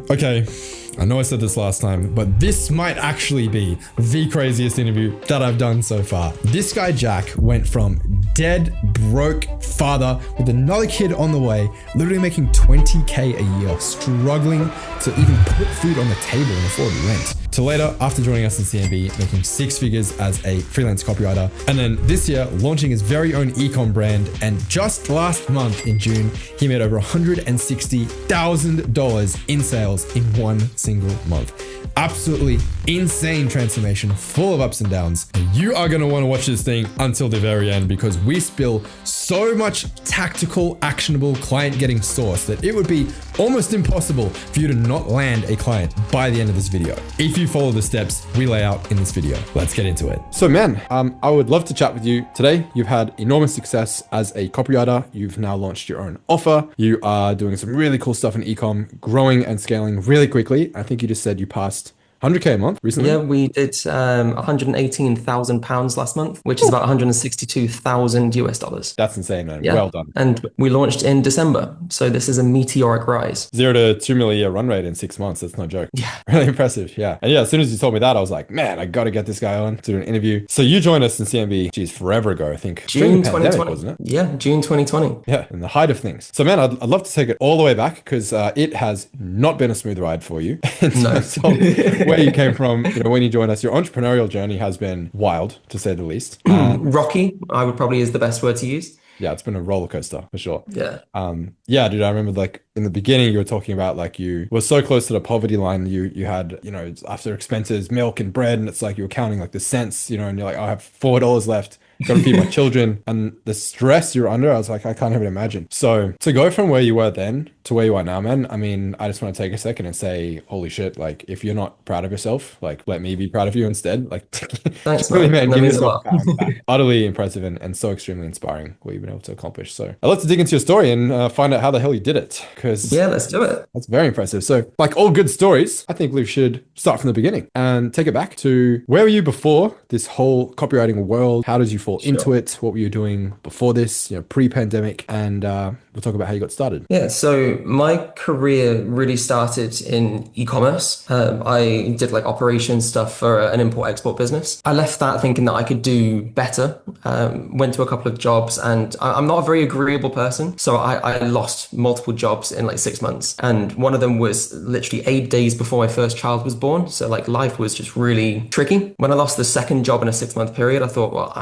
Okay, I know I said this last time, but this might actually be the craziest interview that I've done so far. This guy, Jack, went from dead broke father with another kid on the way, literally making 20K a year, struggling to even put food on the table and afford rent, to later, after joining us in CMB, making 6 figures as a freelance copywriter. And then this year, launching his very own ecom brand. And just last month in June, he made over $160,000 in sales in one single month. Absolutely insane transformation, full of ups and downs. You are going to want to watch this thing until the very end because we spill so much tactical, actionable client getting source that it would be almost impossible for you to not land a client by the end of this video if you follow the steps we lay out in this video. Let's get into it. So man, I would love to chat with you today. You've had enormous success as a copywriter. You've now launched your own offer. You are doing some really cool stuff in ecom, growing and scaling really quickly. I think you just said you passed 100K a month recently? Yeah, we did £118,000 last month, which is about 162,000 US dollars. That's insane, man. Yeah. Well done. And we launched in December. So this is a meteoric rise. 0 to 2 million a year run rate in 6 months. That's no joke. Yeah. Really impressive. Yeah. And yeah, as soon as you told me that, I was like, man, I got to get this guy on to do an interview. So you joined us in CMB, geez, forever ago, I think. June 2020. Wasn't it? Yeah, June 2020. Yeah, in the height of things. So man, I'd love to take it all the way back because it has not been a smooth ride for you. No. So where you came from, when you joined us, your entrepreneurial journey has been wild, to say the least. Rocky, I would probably is the best word to use. Yeah, it's been a roller coaster for sure. Yeah. Yeah, dude, I remember like in the beginning you were talking about like you were so close to the poverty line. You had, after expenses, milk and bread, and it's like you were counting like the cents, and you're like, I have $4 left. Got to feed my children, and the stress you're under, I was like, I can't even imagine. So to go from where you were then to where you are now, man, I mean, I just want to take a second and say, holy shit, like if you're not proud of yourself, like let me be proud of you instead. Like, thanks, really, man, give yourself back. Utterly impressive and so extremely inspiring what you've been able to accomplish. So I'd love to dig into your story and find out how the hell you did it, because yeah, let's do it. That's very impressive. So like all good stories, I think we should start from the beginning and take it back to where were you before this whole copywriting world? How did you fall into it? What were you doing before this, pre-pandemic? And we'll talk about how you got started. Yeah, so my career really started in e-commerce. I did like operations stuff for an import-export business. I left that thinking that I could do better. Went to a couple of jobs, and I'm not a very agreeable person. So I lost multiple jobs in like 6 months. And one of them was literally 8 days before my first child was born. So like life was just really tricky. When I lost the second job in a 6-month period, I thought, well,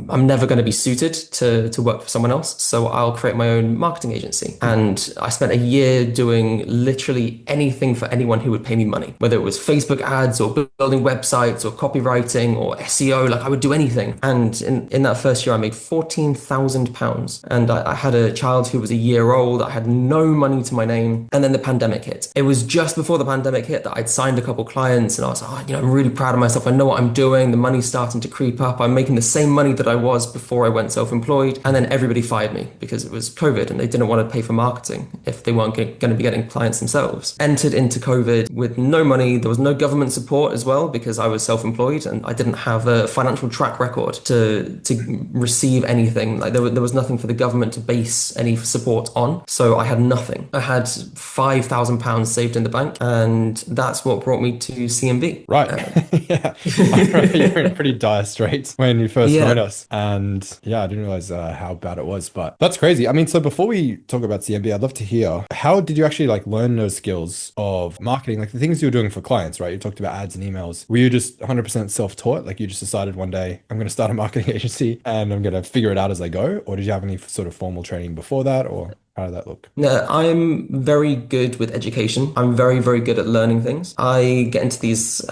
I'm never going to be suited to work for someone else. So I'll create my own marketing agency. And I spent a year doing literally anything for anyone who would pay me money, whether it was Facebook ads or building websites or copywriting or SEO, like I would do anything. And in that first year, I made £14,000. And I had a child who was a year old. I had no money to my name. And then the pandemic hit. It was just before the pandemic hit that I'd signed a couple clients, and I was like, I'm really proud of myself. I know what I'm doing. The money's starting to creep up. I'm making the same money that I was before I went self-employed. And then everybody fired me because it was COVID and they didn't want to pay for marketing if they weren't going to be getting clients themselves. Entered into COVID with no money. There was no government support as well because I was self-employed and I didn't have a financial track record to receive anything. Like there was nothing for the government to base any support on. So I had nothing. I had £5,000 saved in the bank, and that's what brought me to CMB. Right. Yeah. You're in pretty dire straits when you first joined us. And yeah, I didn't realize how bad it was, but that's crazy. I mean, so before we talk about CMB, I'd love to hear, how did you actually like learn those skills of marketing, like the things you were doing for clients, right? You talked about ads and emails. Were you just 100% self-taught? Like you just decided one day, I'm going to start a marketing agency and I'm going to figure it out as I go? Or did you have any sort of formal training before that, or how did that look? No, I'm very good with education. I'm very, very good at learning things. I get into these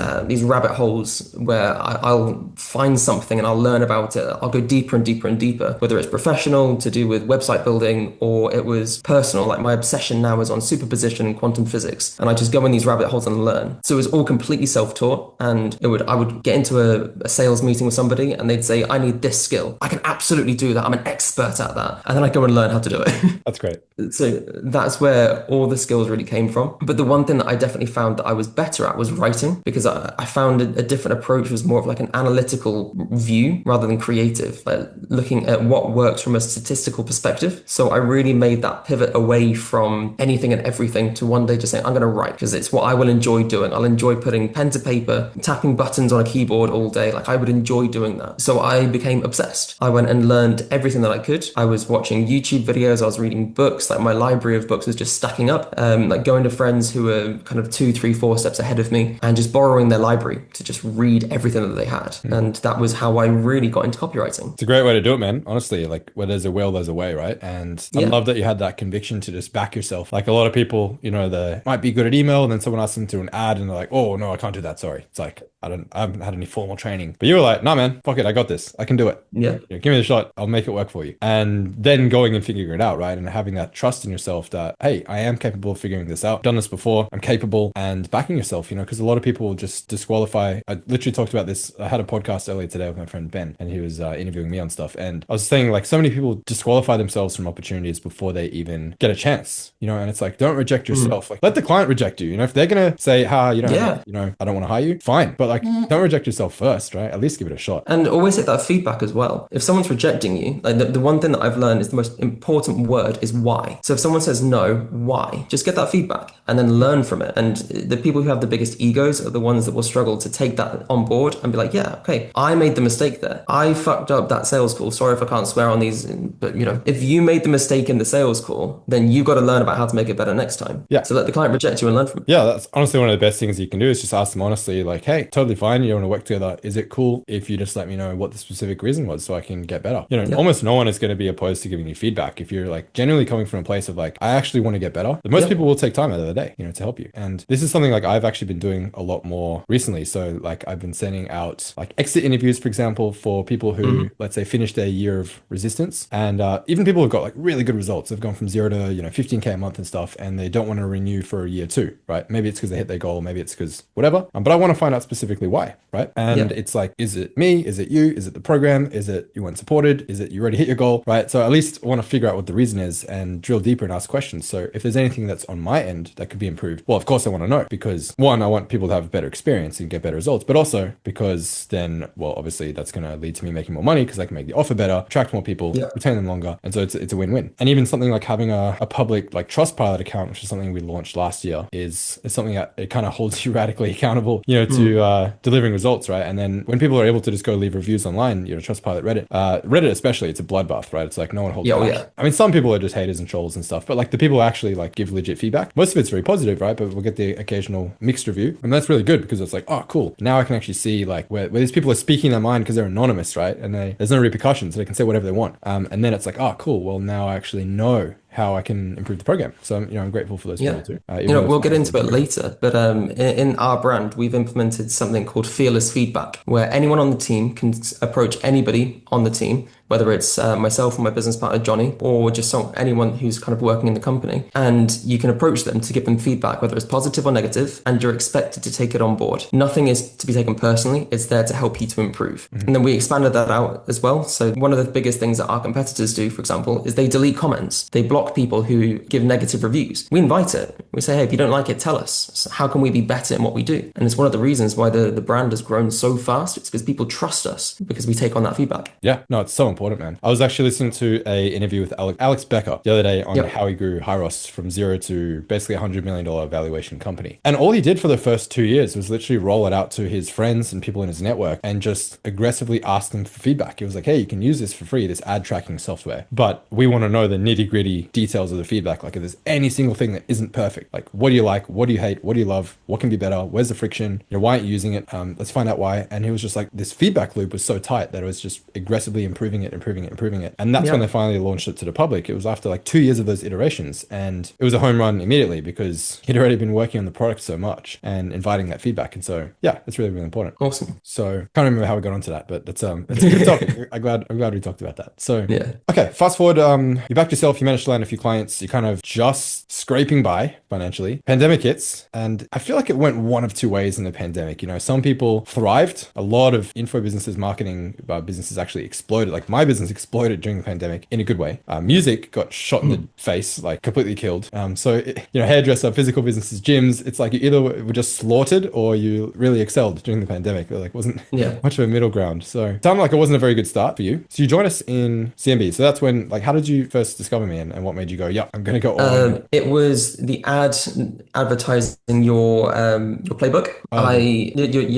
rabbit holes where I'll find something and I'll learn about it. I'll go deeper and deeper and deeper, whether it's professional to do with website building or it was personal. Like my obsession now is on superposition and quantum physics. And I just go in these rabbit holes and learn. So it was all completely self-taught. And I would get into a sales meeting with somebody and they'd say, I need this skill. I can absolutely do that. I'm an expert at that. And then I go and learn how to do it. That's great. great. So that's where all the skills really came from. But the one thing that I definitely found that I was better at was writing, because I found a different approach was more of like an analytical view rather than creative, like looking at what works from a statistical perspective. So I really made that pivot away from anything and everything to one day just saying, I'm going to write because it's what I will enjoy doing. I'll enjoy putting pen to paper, tapping buttons on a keyboard all day. Like I would enjoy doing that. So I became obsessed. I went and learned everything that I could. I was watching YouTube videos. I was reading books. Like my library of books was just stacking up. Like going to friends who were kind of 2, 3, 4 steps ahead of me and just borrowing their library to just read everything that they had. And that was how I really got into copywriting. It's a great way to do it, man. Honestly, like where there's a will, there's a way, right? And I love that you had that conviction to just back yourself. Like a lot of people, you know, they might be good at email and then someone asks them to an ad and they're like, oh no, I can't do that. Sorry. It's like, I haven't had any formal training. But you were like, nah, man, fuck it. I got this. I can do it. Yeah. You know, give me the shot. I'll make it work for you. And then going and figuring it out, right? And having that trust in yourself that, hey, I am capable of figuring this out. I've done this before. I'm capable, and backing yourself, you know, because a lot of people will just disqualify. I literally talked about this. I had a podcast earlier today with my friend Ben, and he was interviewing me on stuff. And I was saying, like, so many people disqualify themselves from opportunities before they even get a chance, you know, and it's like, don't reject yourself. Like, let the client reject you. You know, if they're going to say, you know, you know, I don't want to hire you, fine. But like, don't reject yourself first, right? At least give it a shot. And always take that feedback as well. If someone's rejecting you, like the one thing that I've learned is the most important word is why. So if someone says no, why? Just get that feedback and then learn from it. And the people who have the biggest egos are the ones that will struggle to take that on board and be like, yeah, okay, I made the mistake there. I fucked up that sales call. Sorry if I can't swear on these, but you know, if you made the mistake in the sales call, then you've got to learn about how to make it better next time. Yeah. So let the client reject you and learn from it. Yeah, that's honestly one of the best things you can do is just ask them honestly, like, hey, totally fine. You want to work together. Is it cool if you just let me know what the specific reason was so I can get better? You know, almost no one is going to be opposed to giving you feedback. If you're like genuinely coming from a place of like, I actually want to get better, most people will take time out of the day, you know, to help you. And this is something like I've actually been doing a lot more recently. So like I've been sending out like exit interviews, for example, for people who, let's say, finished their year of resistance. And even people who've got like really good results. They've gone from 0 to, you know, 15K a month and stuff, and they don't want to renew for year 2, right? Maybe it's because they hit their goal. Maybe it's because whatever. But I want to find out specifically why, right? And it's like, is it me? Is it you? Is it the program? Is it you weren't supported? Is it you already hit your goal, right? So at least I want to figure out what the reason is and drill deeper and ask questions. So if there's anything that's on my end that could be improved, well, of course I want to know, because one, I want people to have a better experience and get better results, but also because then, well, obviously that's going to lead to me making more money because I can make the offer better, attract more people, retain them longer. And so it's a win-win. And even something like having a public like Trustpilot account, which is something we launched last year, is something that it kind of holds you radically accountable, you know, to delivering results, right? And then when people are able to just go leave reviews online, you know, Trustpilot, Reddit especially, it's a bloodbath, right? It's like no one holds back. I mean, some people are just haters and trolls and stuff, but like the people who actually like give legit feedback, most of it's very positive, right? But we'll get the occasional mixed review, and that's really good because it's like, oh, cool. Now I can actually see like where these people are speaking their mind because they're anonymous, right? And there's no repercussions, so they can say whatever they want. And then it's like, oh, cool. Well, now I actually know how I can improve the program. So, you know, I'm grateful for those people too. You know, we'll get into it later, but in our brand, we've implemented something called fearless feedback, where anyone on the team can approach anybody on the team, whether it's myself or my business partner, Johnny, or just anyone who's kind of working in the company. And you can approach them to give them feedback, whether it's positive or negative, and you're expected to take it on board. Nothing is to be taken personally. It's there to help you to improve. And then we expanded that out as well. So one of the biggest things that our competitors do, for example, is they delete comments. They block people who give negative reviews. We invite it. We say, hey, if you don't like it, tell us. So how can we be better in what we do? And it's one of the reasons why the brand has grown so fast. It's because people trust us because we take on that feedback. Yeah, no, it's so important, man. I was actually listening to a interview with Alex Becker the other day on how he grew Hyros from 0 to basically $100 million valuation company. And all he did for the first 2 years was literally roll it out to his friends and people in his network and just aggressively ask them for feedback. He was like, hey, you can use this for free, this ad tracking software, but we want to know the nitty gritty details of the feedback. Like if there's any single thing that isn't perfect, like what do you like? What do you hate? What do you love? What can be better? Where's the friction? You know, why aren't you using it? Let's find out why. And he was just like, this feedback loop was so tight that it was just aggressively improving it. And that's when they finally launched it to the public. It was after like 2 years of those iterations, and it was a home run immediately because he'd already been working on the product so much and inviting that feedback. And so, yeah, it's really, really important. Awesome. So can't remember how we got onto that, but it's a good topic. I'm glad we talked about that. So, okay, fast forward. You backed yourself. You managed to land a few clients, you're kind of just scraping by financially. Pandemic hits, and I feel like it went one of two ways in the pandemic. Some people thrived. A lot of info businesses, marketing businesses actually exploded. Like my business exploded during the pandemic in a good way. Music got shot in the face, like completely killed. Hairdresser, physical businesses, gyms, it's like you either were just slaughtered or you really excelled during the pandemic. Like wasn't much of a middle ground. So it sounded like it wasn't a very good start for you. So you joined us in CMB. So that's when, like, how did you first discover me and what made you go, yeah, I'm going to go all in? It was the advertising your playbook.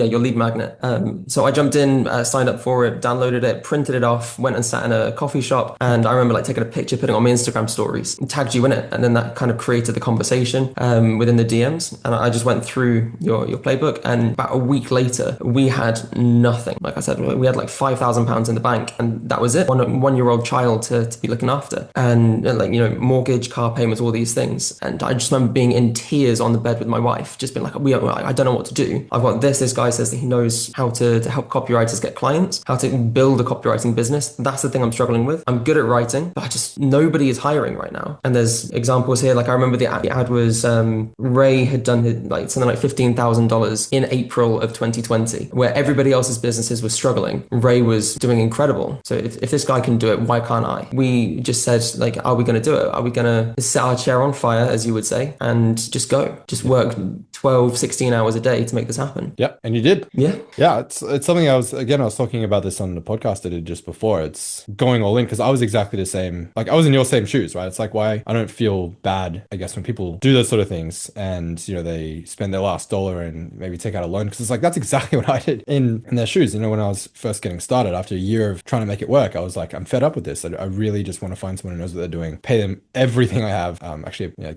Your lead magnet. So I jumped in, signed up for it, downloaded it, printed it off, went and sat in a coffee shop, and I remember like taking a picture, putting it on my Instagram stories, and tagged you in it, and then that kind of created the conversation within the DMs. And I just went through your playbook, and about a week later, we had nothing. Like I said, we had like £5,000 in the bank, and that was it. One-year-old child to be looking after, and mortgage, car payments, all these things. And I just remember being in tears on the bed with my wife, just being like, I don't know what to do. I've got this. This guy says that he knows how to help copywriters get clients, how to build a copywriting business. That's the thing I'm struggling with. I'm good at writing, but nobody is hiring right now. And there's examples here. Like I remember the ad was Ray had done like something like $15,000 in April of 2020, where everybody else's businesses were struggling. Ray was doing incredible. So if this guy can do it, why can't I? We just said, like, are we going to do it? Are we going to set our chair on fire, as you would say, and just go, just work 12, 16 hours a day to make this happen? Yeah. And you did. Yeah. Yeah. It's something I was talking about this on the podcast I did just before. It's going all in, because I was exactly the same. Like I was in your same shoes, right? It's like why I don't feel bad, I guess, when people do those sort of things and, they spend their last dollar and maybe take out a loan, because it's like, that's exactly what I did in their shoes. When I was first getting started, after a year of trying to make it work, I was like, I'm fed up with this. I really just want to find someone who knows what they're doing, pay them everything I have.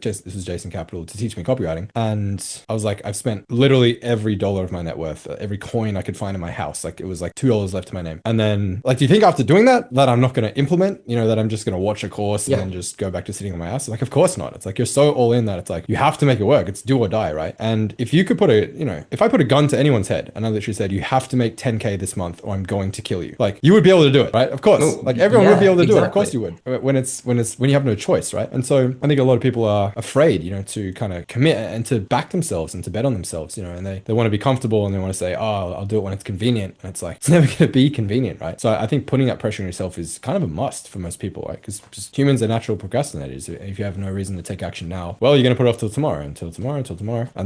This is Jason Capital to teach me copywriting. And I was like, I've spent literally every dollar of my net worth, every coin I could find in my house. Like it was like $2 left to my name. And then like, do you think after doing that I'm not going to implement, that I'm just going to watch a course and then just go back to sitting on my ass? Like, of course not. It's like, you're so all in that it's like, you have to make it work. It's do or die, right? And if you could put if I put a gun to anyone's head and I literally said, you have to make 10K this month or I'm going to kill you, like you would be able to do it, right? Of course. Like everyone would be able to do it. Of course you would, when you have no choice, right? And so I think a lot of people are afraid, to kind of commit and to back themselves and to bet on themselves, and they want to be comfortable and they want to say, oh, I'll do it when it's convenient. And it's like, it's never going to be convenient, right? So I think putting that pressure on yourself is kind of a must for most people, right? Because just humans are natural procrastinators. If you have no reason to take action now, well, you're going to put it off till tomorrow, and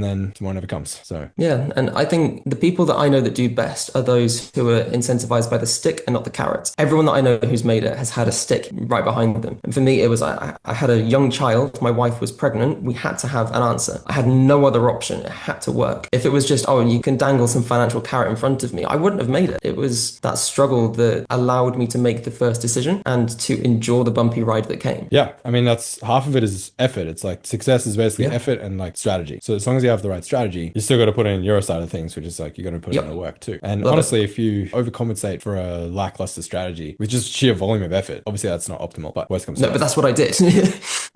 then tomorrow never comes. So yeah. And I think the people that I know that do best are those who are incentivized by the stick and not the carrot. Everyone that I know who's made it has had a stick right behind them. And for me, it was, I had a young child, my wife was pregnant, we had to have an answer. I had no other option. It had to work. If it was just, oh, you can dangle some financial carrot in front of me, I wouldn't have made it. It was that struggle that allowed me to make the first decision and to endure the bumpy ride that came. Yeah. I mean, that's half of it is effort. It's like success is basically effort and like strategy. So as long as you have the right strategy, you still got to put in your side of things, which is like, you got to put in the work too. And honestly, if you overcompensate for a lackluster strategy with just sheer volume of effort, obviously that's not optimal, but worst comes to but that's what I did.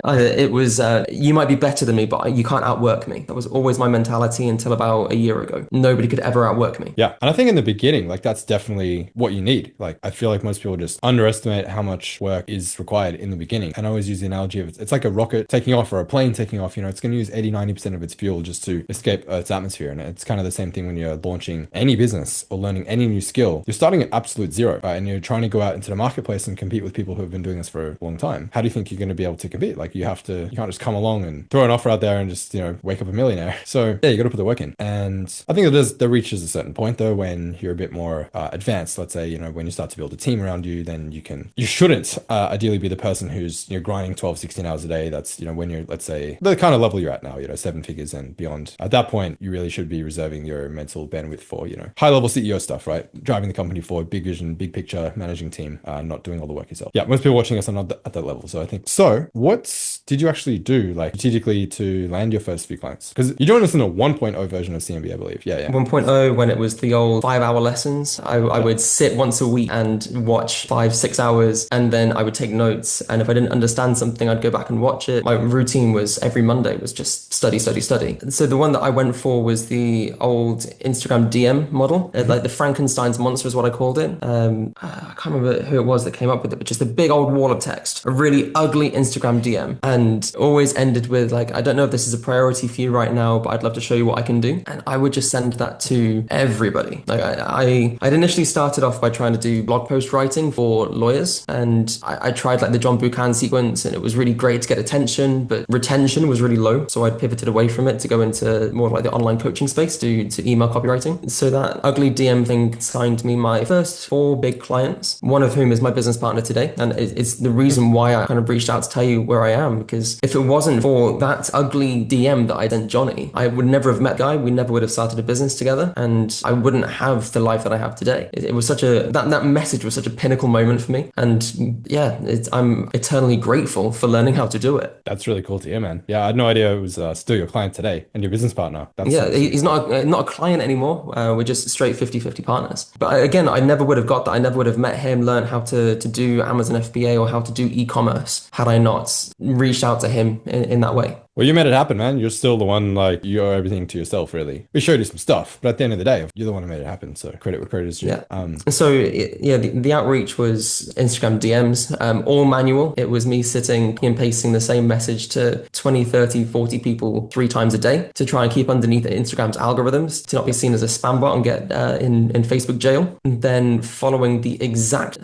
It was, you might be better than me, but you can't outwork me. That was always my mentality until about a year ago. Nobody could ever outwork me. Yeah. And I think in the beginning, like that's definitely what you need. Like, I feel like most people just underestimate how much work is required in the beginning. And I always use the analogy of it's like a rocket taking off or a plane taking off, it's going to use 80-90% of its fuel just to escape Earth's atmosphere. And it's kind of the same thing when you're launching any business or learning any new skill. You're starting at absolute zero, right? And you're trying to go out into the marketplace and compete with people who have been doing this for a long time. How do you think you're going to be able to compete? Like you can't just come along and throw an offer out there and just, wake up a millionaire. So yeah, you got to put the work in. And I think there reaches a certain point though, when you're a bit more advanced, let's say, when you start to build a team around you, then you shouldn't ideally be the person who's, grinding 12, 16 hours a day. That's, when you're, let's say, the kind of level you're at now, 7 figures and beyond. At that point, you really should be reserving your mental bandwidth for, high level CEO stuff, right? Driving the company forward, big vision, big picture, managing team, not doing all the work yourself. Yeah, most people watching us are not at that level. So I think, what did you actually do, like strategically, to land your first few clients? Because you joined joined us in a 1.0 version of CMB, I believe. Yeah, yeah. 1.0, when it was the old 5-hour lessons, I would sit once a week and watch 5-6 hours, and then I would take notes. And if I didn't understand something, I'd go back and watch it. My routine was every Monday was just study, study, study. So the one that I went for was the old Instagram DM model, like the Frankenstein's monster is what I called it. I can't remember who it was that came up with it, but just a big old wall of text, a really ugly Instagram DM, and always ended with like, I don't know if this is a priority for you right now, but I'd love to show you what I can do. And I would just send that to everybody. Like I'd initially started off by trying to do blog post writing for lawyers, and I tried like the John Buchan sequence, and it was really great to get attention, but retention was really low. So I pivoted away from it to go into more like the online coaching space, to email copywriting. So that ugly DM thing signed me my first 4 big clients, one of whom is my business partner today. And it's the reason why I kind of reached out to tell you where I am, because if it wasn't for that ugly DM that I sent Johnny, I would never have met Guy. We never would have started a business together, and I wouldn't have the life that I have today. It was such that message was such a pinnacle moment for me. And yeah, I'm eternally grateful for learning how to do it. That's really cool to hear, man. Yeah, I had no idea it was still your client today and your business partner. He's not a client anymore. We're just straight 50-50 partners. But again, I never would have got that. I never would have met him, learned how to do Amazon FBA or how to do e-commerce had I not reached out to him in that way. Well, you made it happen, man. You're still the one, like, you owe everything to yourself, really. We showed you some stuff, but at the end of the day, you're the one who made it happen. So credit where credit is due. Yeah. The outreach was Instagram DMs, all manual. It was me sitting and pasting the same message to 20, 30, 40 people 3 times a day to try and keep underneath Instagram's algorithms, to not be seen as a spam bot and get in Facebook jail. And then following the exact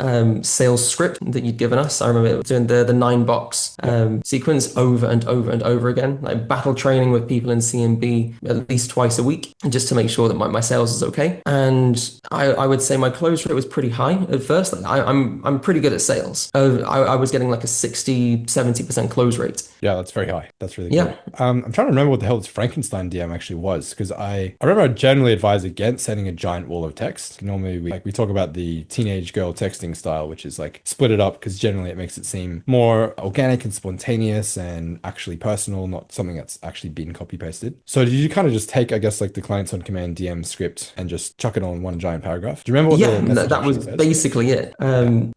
sales script that you'd given us. I remember doing the 9-box sequence over and over and over again. Like battle training with people in CMB at least twice a week, just to make sure that my sales is okay. And I would say my close rate was pretty high at first. Like I'm pretty good at sales. I was getting like a 60-70% close rate. Yeah, that's very high. That's really good. I'm trying to remember what the hell this Frankenstein DM actually was, because I remember I generally advise against sending a giant wall of text. Normally we talk about the teenage girl texting style, which is like split it up, because generally it makes it seem more organic and spontaneous and actually personal, not something that's actually been copy pasted. So did you kind of just take, I guess, like the clients on command DM script and just chuck it on one giant paragraph? Do you remember what that was basically it.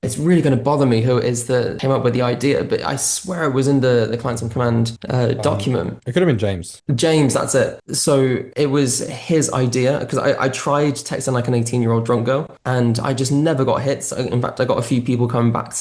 It's really going to bother me who it is that came up with the idea, but I swear it was in the clients on command document. It could have been James. James, that's it. So it was his idea, because I tried texting like an 18-year-old drunk girl, and I just never got hits. In fact, I got a few people coming back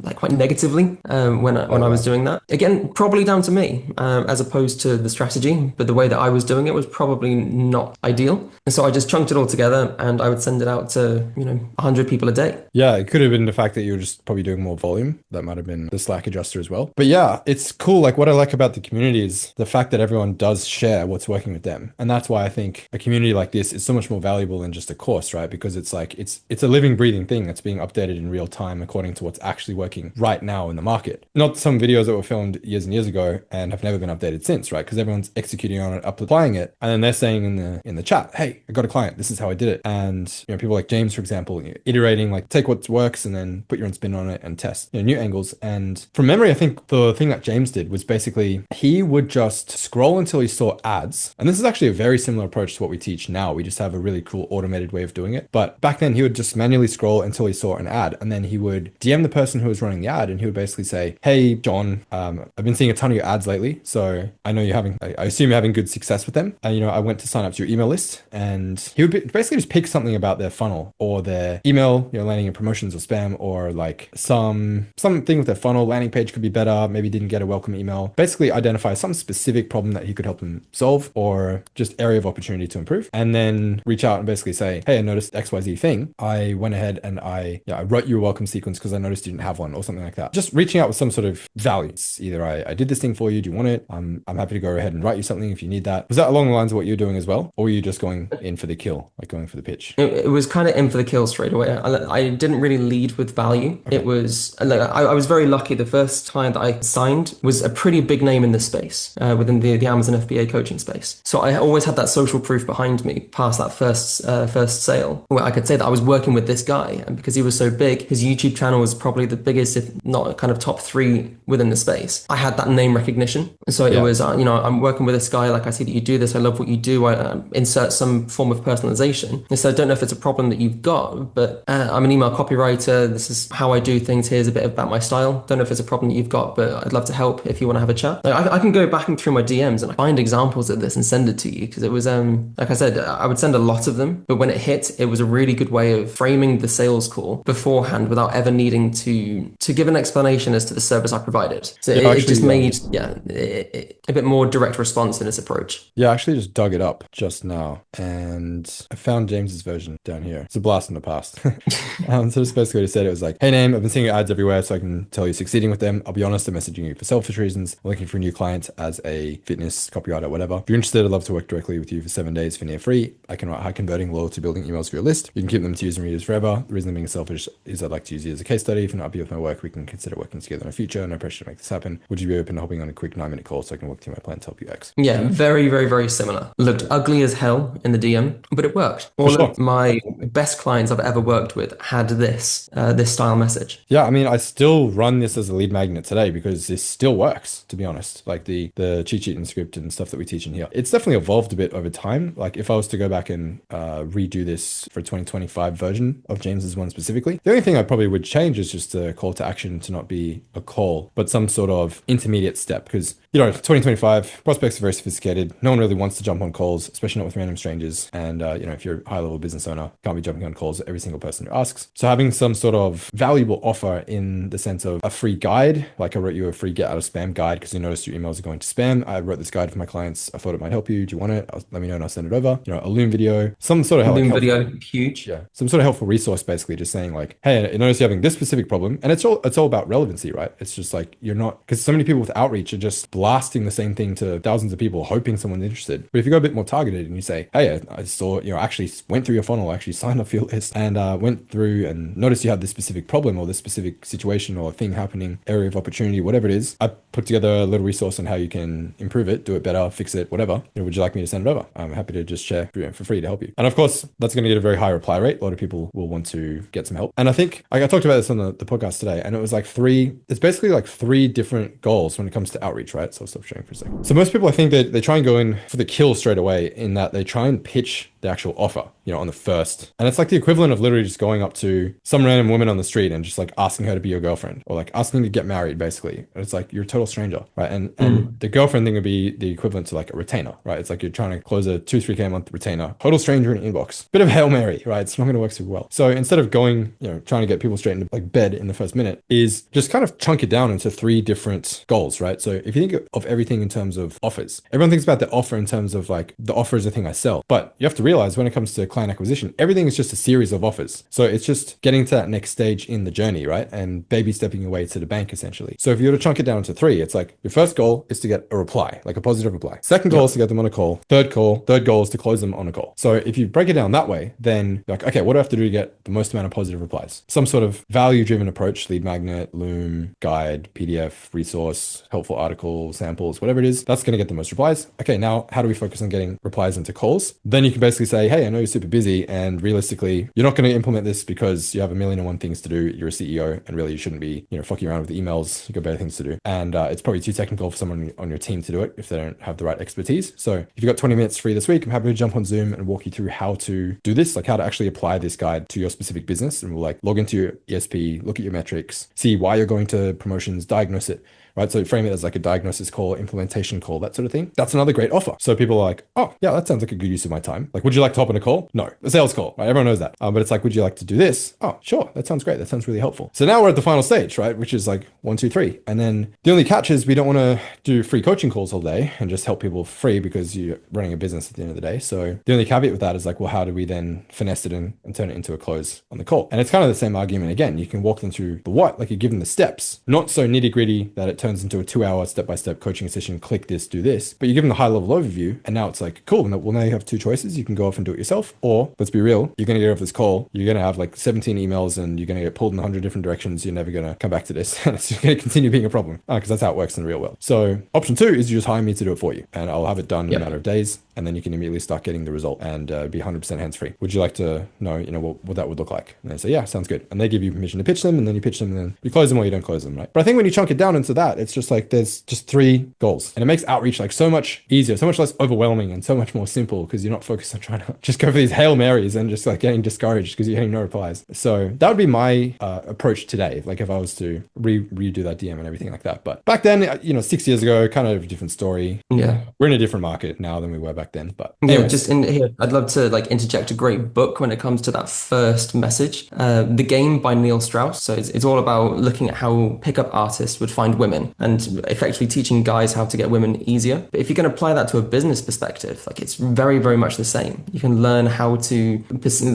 like quite negatively when I was doing that. Again, probably down to me as opposed to the strategy, but the way that I was doing it was probably not ideal. And so I just chunked it all together, and I would send it out to 100 people a day. Yeah, it could have been the fact that you were just probably doing more volume. That might have been the Slack adjuster as well. But yeah, it's cool. Like what I like about the community is the fact that everyone does share what's working with them. And that's why I think a community like this is so much more valuable than just a course, right? Because it's like, it's a living, breathing thing that's being updated in real time according to what's actually working right now in the market. Not some videos that were filmed years and years ago and have never been updated since, right? Because everyone's executing on it, applying it, and then they're saying in the chat, hey, I got a client, this is how I did it. And people like James, for example, iterating, like take what works and then put your own spin on it and test new angles. And from memory, I think the thing that James did was basically he would just scroll until he saw ads. And this is actually a very similar approach to what we teach now. We just have a really cool automated way of doing it. But back then he would just manually scroll until he saw an ad, and then he would DM the person who was running the ad, and he would basically say, hey, John, I've been seeing a ton of your ads lately, so I know I assume you're having good success with them. And, I went to sign up to your email list, and he would basically just pick something about their funnel or their email, landing in promotions or spam, or like something with their funnel. Landing page could be better. Maybe didn't get a welcome email. Basically identify some specific problem that he could help them solve, or just area of opportunity to improve, and then reach out and basically say, hey, I noticed XYZ thing. I went ahead and I wrote you a welcome sequence because I noticed you didn't have one, or something like that. Just reaching out with some sort of value. It's either I did this thing for you. Do you want it? I'm happy to go ahead and write you something if you need that. Was that along the lines of what you're doing as well? Or were you just going in for the kill, like going for the pitch? It was kind of in for the kill straight away. I didn't really lead with value. Okay. It was like, I was very lucky. The first client that I signed was a pretty big name in this space, within the Amazon FBA coaching space. So I always had that social proof behind me past that first sale, where I could say that I was working with this guy. And because he was so big, his YouTube channel was probably the biggest, if not kind of top 3 within the space. I had that name recognition. So it Yeah. was, I'm working with this guy. Like, I see that you do this. I love what you do. I insert some form of personalization. And so I don't know if it's a problem that you've got, but I'm an email copywriter. This is how I do things. Here's a bit about my style. Don't know if it's a problem that you've got, but I'd love to help if you want to have a chat. Like, I can go back and through my DMs and find examples of this and send it to you, because it was, like I said, I would send a lot of them, but when it hit, it was a really good way of framing the sales call beforehand without ever needing to give an explanation as to the service I provided. So it just made a bit more direct response in its approach. Yeah, I actually just dug it up just now and I found James's version down here. It's a blast from the past. So just basically what he said, it was like, hey name, I've been seeing your ads everywhere so I can tell you're succeeding with them. I'll be honest, I'm messaging you for selfish reasons. I'm looking for a new client as a fitness copywriter, whatever. If you're interested, I'd love to work directly with you for 7 days for near free. I can write high converting loyalty building emails for your list. You can keep them to use and readers forever. The reason I'm being selfish is I'd like to use you as a case study. If you're not happy with my work, we can consider working together in the future. No pressure to make this happen. Would you be open to hopping on a quick 9-minute call so I can walk through my plan to help you X? Yeah, very, very, very similar. Looked ugly as hell in the DM, but it worked. All of my best clients I've ever worked with had this style message. Yeah, I mean, I still run this as a lead magnet today because this still works, to be honest. Like the cheat sheet and script and stuff that we teach in here. It's definitely evolved a bit over time. Like if I was to go back and redo this for 2025 version of James's one specifically, the only thing I probably would change is just the call to action to not be a call, but some sort of intermediate step. Because, 2025, prospects are very sophisticated. No one really wants to jump on calls, especially not with random strangers. And, if you're a high level business owner, can't be jumping on calls with every single person who asks. So having some sort of valuable offer in the sense of a free guide, like I wrote you a free get out of spam guide because you noticed your emails are going to spam. I wrote this guide for my clients. I thought it might help you. Do you want it? Let me know and I'll send it over. A Loom video, some sort of Loom video, huge. Yeah. Some sort of helpful resource, basically just saying like, hey, I notice you're having this specific problem. And it's all about relevancy, right? It's just like, you're not, because so many people with outreach are just blasting the same thing to thousands of people, hoping someone's interested. But if you go a bit more targeted and you say, hey, I saw, actually went through your funnel, actually signed up for your list and went through and noticed you had this specific problem or this specific situation or thing happening, area of opportunity, whatever it is, I put together a little resource on how you can improve it, do it better, fix it, whatever. Would you like me to send it over? I'm happy to just share for free to help you. And of course, that's going to get a very high reply rate. A lot of people will want to get some help. And I think I talked about this on the podcast today, and it was like it's basically like 3 different goals when it comes to outreach, right? So I'll stop sharing for a second. So most people, I think that they try and go in for the kill straight away in that they try and pitch the actual offer, on the first. And it's like the equivalent of literally just going up to some random woman on the street and just like asking her to be your girlfriend or like asking to get married, basically. And it's like, you're a total stranger, right? And the girlfriend thing would be the equivalent to like a retainer, right? It's like you're trying to close a 2-3K a month retainer, total stranger in inbox, bit of Hail Mary, right? It's not going to work super well. So instead of going, trying to get people straight into like bed in the first minute, is just kind of chunk it down into 3 different goals, right? So if you think of everything in terms of offers, everyone thinks about the offer in terms of like the offer is the thing I sell, but you have to realize when it comes to client acquisition, everything is just a series of offers. So it's just getting to that next stage in the journey, right? And baby stepping your way to the bank, essentially. So if you were to chunk it down into 3, it's like your first goal is to get a reply, like a positive reply. Second goal is to get them on a call. Third goal is to close them on a call. So if you break it down that way, then you're like, okay, what do I have to do to get the most amount of positive replies? Some sort of value-driven approach, lead magnet, Loom, guide, PDF, resource, helpful article, samples, whatever it is, that's going to get the most replies. Okay, now how do we focus on getting replies into calls? Then you can basically say, hey, I know you're super busy and realistically, you're not going to implement this because you have 1,000,001 things to do. You're a CEO and really you shouldn't be, fucking around with emails. You've got better things to do. And it's probably too technical for someone on your team to do it if they don't have the right expertise. So if you've got 20 minutes free this week, I'm happy to jump on Zoom and walk you through how to do this, like how to actually apply this guide to your specific business. And we'll like log into your ESP, look at your metrics, see why you're going to promotions, diagnose it. Right. So frame it as like a diagnosis call, implementation call, that sort of thing. That's another great offer. So people are like, oh yeah, that sounds like a good use of my time. Like, would you like to hop on a call? No, a sales call, right? Everyone knows that. But it's like, would you like to do this? Oh, sure. That sounds great. That sounds really helpful. So now we're at the final stage, right? Which is like 1, 2, 3. And then the only catch is we don't want to do free coaching calls all day and just help people for free because you're running a business at the end of the day. So the only caveat with that is like, well, how do we then finesse it and turn it into a close on the call? And it's kind of the same argument again. You can walk them through the what, like you give them the steps, not so nitty gritty that it turns into a 2-hour step-by-step coaching session, click this, do this, but you give them the high level overview and now it's like, cool, well now you have 2 choices. You can go off and do it yourself, or let's be real, you're going to get off this call, you're going to have like 17 emails and you're going to get pulled in 100 different directions. You're never going to come back to this and it's going to continue being a problem because that's how it works in the real world. So option 2 is you just hire me to do it for you and I'll have it done in a matter of days. and then you can immediately start getting the result and be 100% hands-free. Would you like to know, what that would look like? And they say, yeah, sounds good. And they give you permission to pitch them, and then you pitch them, and then you close them or you don't close them, right? But I think when you chunk it down into that, it's just like there's just 3 goals, and it makes outreach like so much easier, so much less overwhelming, and so much more simple because you're not focused on trying to just go for these Hail Marys and just like getting discouraged because you're getting no replies. So that would be my approach today, like if I was to redo that DM and everything like that. But back then, 6 years ago, kind of a different story. Yeah. We're in a different market now than we were back then. But yeah, just in here, I'd love to like interject a great book when it comes to that first message. The Game by Neil Strauss. So it's all about looking at how pickup artists would find women and effectively teaching guys how to get women easier. But if you can apply that to a business perspective, like it's very, very much the same. You can learn how to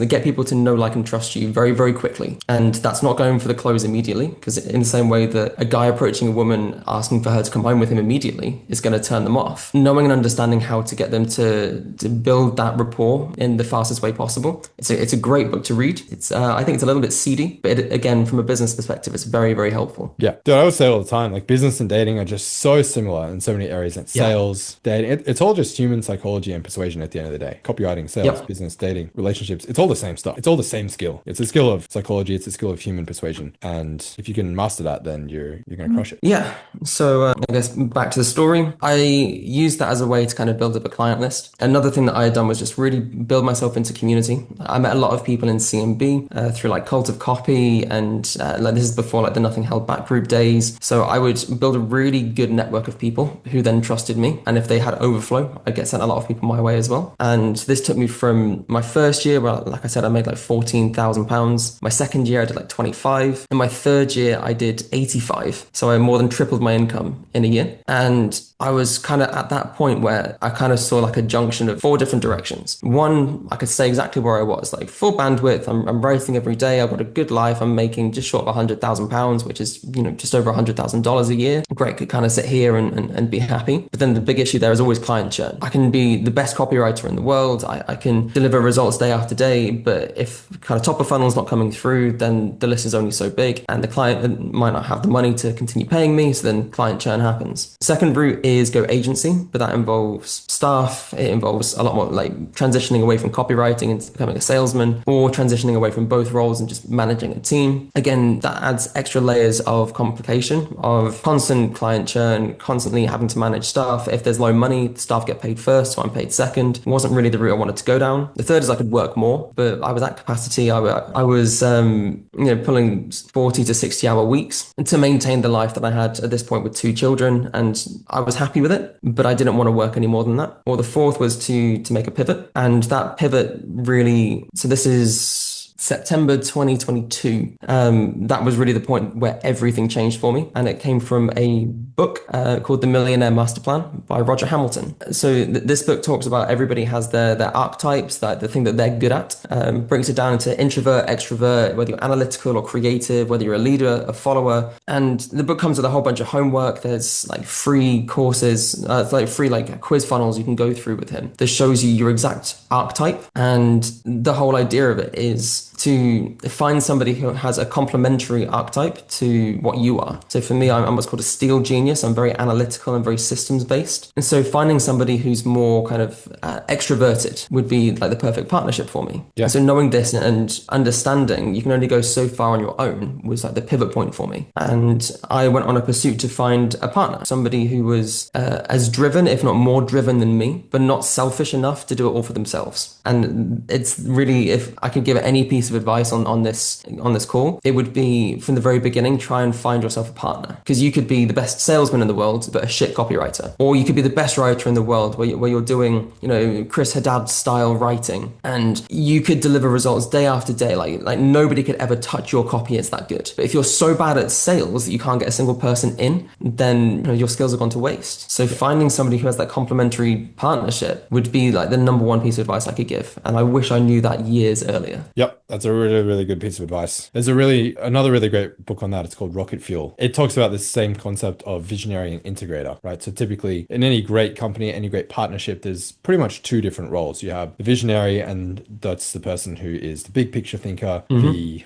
get people to know, like, and trust you very, very quickly. And that's not going for the close immediately, because in the same way that a guy approaching a woman asking for her to combine with him immediately is going to turn them off. Knowing and understanding how to get them to build that rapport in the fastest way possible. It's a great book to read. I think it's a little bit seedy, but again, from a business perspective, it's very, very helpful. Yeah, dude, I would say all the time, like business and dating are just so similar in so many areas. And sales, dating, it's all just human psychology and persuasion at the end of the day. Copywriting, sales, business, dating, relationships, it's all the same stuff. It's all the same skill. It's a skill of psychology. It's a skill of human persuasion. And if you can master that, then you're going to crush it. Yeah. So I guess back to the story, I used that as a way to kind of build up a client list. Another thing that I had done was just really build myself into community. I met a lot of people in CMB through like Cult of Copy, and like this is before like the Nothing Held Back group days. So I would build a really good network of people who then trusted me. And if they had overflow, I'd get sent a lot of people my way as well. And this took me from my first year, where, like I said, I made like £14,000. My second year, I did like 25. In my third year, I did 85. So I more than tripled my income in a year. And I was kind of at that point where I kind of saw like a junction of 4 different directions. One, I could say exactly where I was, like full bandwidth. I'm writing every day. I've got a good life. I'm making just short of £100,000, which is, just over $100,000 a year. Great, could kind of sit here and be happy. But then the big issue there is always client churn. I can be the best copywriter in the world. I can deliver results day after day. But if kind of top of funnel is not coming through, then the list is only so big and the client might not have the money to continue paying me. So then client churn happens. Second route is go agency, but that involves staff. It involves a lot more like transitioning away from copywriting and becoming a salesman, or transitioning away from both roles and just managing a team. Again, that adds extra layers of complication, of constant client churn, constantly having to manage staff. If there's low money, staff get paid first, so I'm paid second. It wasn't really the route I wanted to go down. The third is I could work more, but I was at capacity. I was pulling 40 to 60 hour weeks to maintain the life that I had at this point with 2 children, and I was happy with it, but I didn't want to work any more than that. Or the fourth was to make a pivot, and that pivot really, so this is September 2022. That was really the point where everything changed for me. And it came from a book called The Millionaire Master Plan by Roger Hamilton. So this book talks about everybody has their archetypes, the thing that they're good at, breaks it down into introvert, extrovert, whether you're analytical or creative, whether you're a leader, a follower. And the book comes with a whole bunch of homework. There's like free courses, it's like free like quiz funnels you can go through with him that shows you your exact archetype. And the whole idea of it is to find somebody who has a complementary archetype to what you are. So for me, I'm what's called a steel genius. I'm very analytical and very systems based. And so finding somebody who's more kind of extroverted would be like the perfect partnership for me. Yeah. So knowing this and understanding you can only go so far on your own was like the pivot point for me. And I went on a pursuit to find a partner, somebody who was as driven, if not more driven than me, but not selfish enough to do it all for themselves. And it's really, if I could give any piece of advice on this call, it would be from the very beginning, try and find yourself a partner, because you could be the best salesman in the world but a shit copywriter, or you could be the best writer in the world where you're doing Chris Haddad style writing, and you could deliver results day after day, like nobody could ever touch your copy. It's that good. But if you're so bad at sales that you can't get a single person in, then your skills have gone to waste. So finding somebody who has that complementary partnership would be like the number one piece of advice I could give, and I wish I knew that years earlier. Yep, That's a really, really good piece of advice. There's another really great book on that. It's called Rocket Fuel. It talks about this same concept of visionary and integrator, right? So typically in any great company, any great partnership, there's pretty much two different roles. You have the visionary, and that's the person who is the big picture thinker, the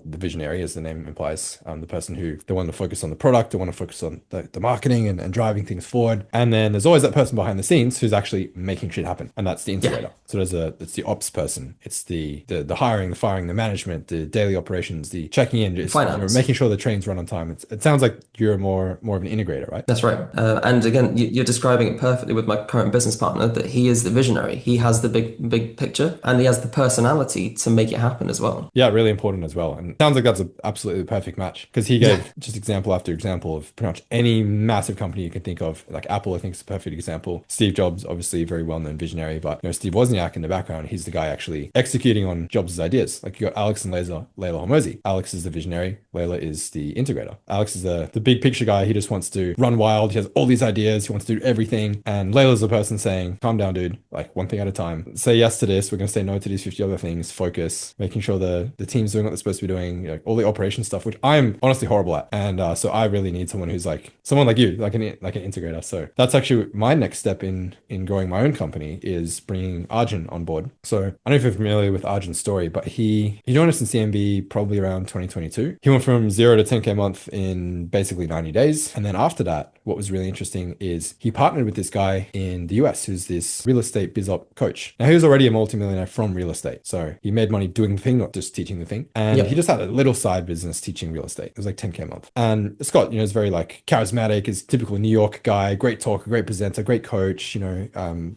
visionary, as the name implies, the person who they want to focus on the product, they want to focus on the marketing and driving things forward. And then there's always that person behind the scenes who's actually making shit happen. And that's the integrator. So it's the ops person. It's the hiring, the firing, the management, the daily operations, the checking in, just making sure the trains run on time. It sounds like you're more of an integrator, right? That's right. And again, you're describing it perfectly with my current business partner, that he is the visionary. He has the big picture, and he has the personality to make it happen as well. Yeah, really important as well. And it sounds like that's an absolutely perfect match, because he gave just example after example of pretty much any massive company you can think of. Like Apple, I think is a perfect example. Steve Jobs, obviously very well-known visionary, but Steve Wozniak in the background, he's the guy actually executing on Jobs' ideas. Like you got Alex and Layla Hormozi. Alex is the visionary, Layla is the integrator. Alex is the big picture guy. He just wants to run wild. He has all these ideas. He wants to do everything. And Layla's the person saying, calm down, dude. Like one thing at a time. Say yes to this. We're going to say no to these 50 other things. Focus, making sure the team's doing what they're supposed to be doing, all the operation stuff, which I'm honestly horrible at. And so I really need someone who's someone like you, like an integrator. So that's actually my next step in growing my own company, is bringing Arjun on board. So I don't know if you're familiar with Arjun's story, but he joined us in CMB probably around 2022. He went from 0 to 10K a month in basically 90 days. And then after that, what was really interesting is he partnered with this guy in the US who's this real estate biz op coach. Now he was already a multimillionaire from real estate. So he made money doing the thing, not just teaching the thing. And he just had a little side business teaching real estate. It was like 10K a month. And Scott, is very charismatic, is typical New York guy, great talker, great presenter, great coach,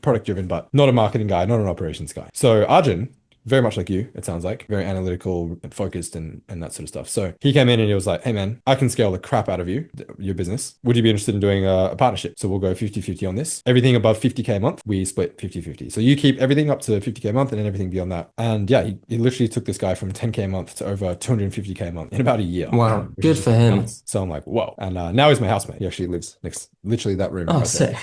product driven, but not a marketing guy, not an operations guy. So Arjun, very much like you, it sounds like, very analytical and focused and that sort of stuff. So he came in and he was like, hey man, I can scale the crap out of your business. Would you be interested in doing a partnership? So we'll go 50-50 on this. Everything above 50K a month, we split 50-50. So you keep everything up to 50K a month and then everything beyond that. And yeah, he literally took this guy from 10K a month to over 250K a month in about a year. Wow, good for him. Nuts. So I'm like, whoa. And now he's my housemate. He actually lives next, literally that room. Oh, right sick.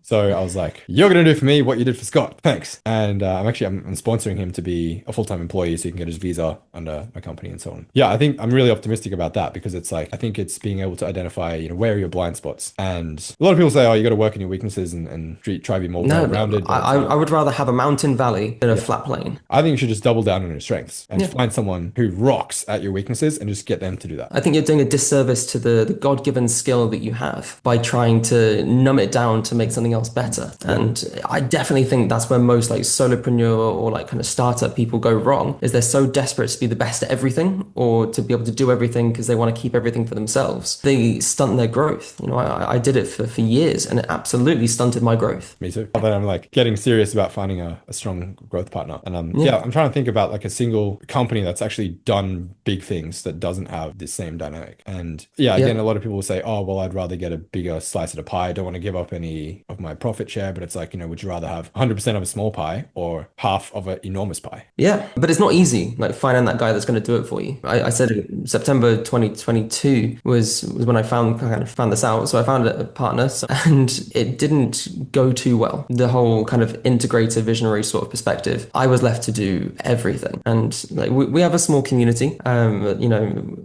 So I was like, you're going to do for me what you did for Scott. Thanks. And I'm sponsoring him to be a full-time employee so he can get his visa under my company and so on. Yeah, I think I'm really optimistic about that, because it's I think it's being able to identify, where are your blind spots. And a lot of people say, oh, you got to work on your weaknesses and try to be more well-rounded. I would rather have a mountain valley than a flat plain. I think you should just double down on your strengths and find someone who rocks at your weaknesses and just get them to do that. I think you're doing a disservice to the God-given skill that you have by trying to numb it down to make something else better. And I definitely think that's where most solopreneur or kind of startup people go wrong, is they're so desperate to be the best at everything or to be able to do everything because they want to keep everything for themselves. They stunt their growth. I did it for years and it absolutely stunted my growth. Me too. Then I'm getting serious about finding a strong growth partner. And I'm trying to think about a single company that's actually done big things that doesn't have this same dynamic. And again, a lot of people will say, oh, well, I'd rather get a bigger slice of the pie. I don't want to give up any of my profit share, but it's would you rather have 100% of a small pie or half of an enormous pie? Yeah, but it's not easy, finding that guy that's going to do it for you. I said September 2022 was when I found this out. So I found a partner and it didn't go too well. The whole kind of integrator visionary sort of perspective, I was left to do everything. And we have a small community,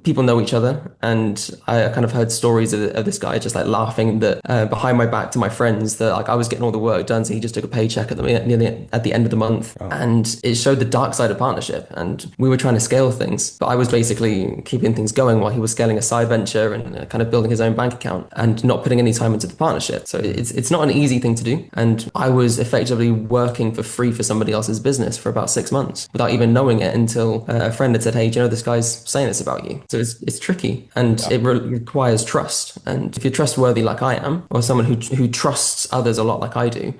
people know each other. And I kind of heard stories of this guy just laughing that behind my back to my friends that I was getting all the work done. So he just took a paycheck at the end of the month. Oh. And it showed the dark side of partnership. And we were trying to scale things, but I was basically keeping things going while he was scaling a side venture and kind of building his own bank account and not putting any time into the partnership. So it's not an easy thing to do. And I was effectively working for free for somebody else's business for about 6 months without even knowing it until a friend had said, hey, do you know this guy's saying this about you? So it's tricky and it requires trust. And if you're trustworthy like I am, or someone who trusts others a lot like I do,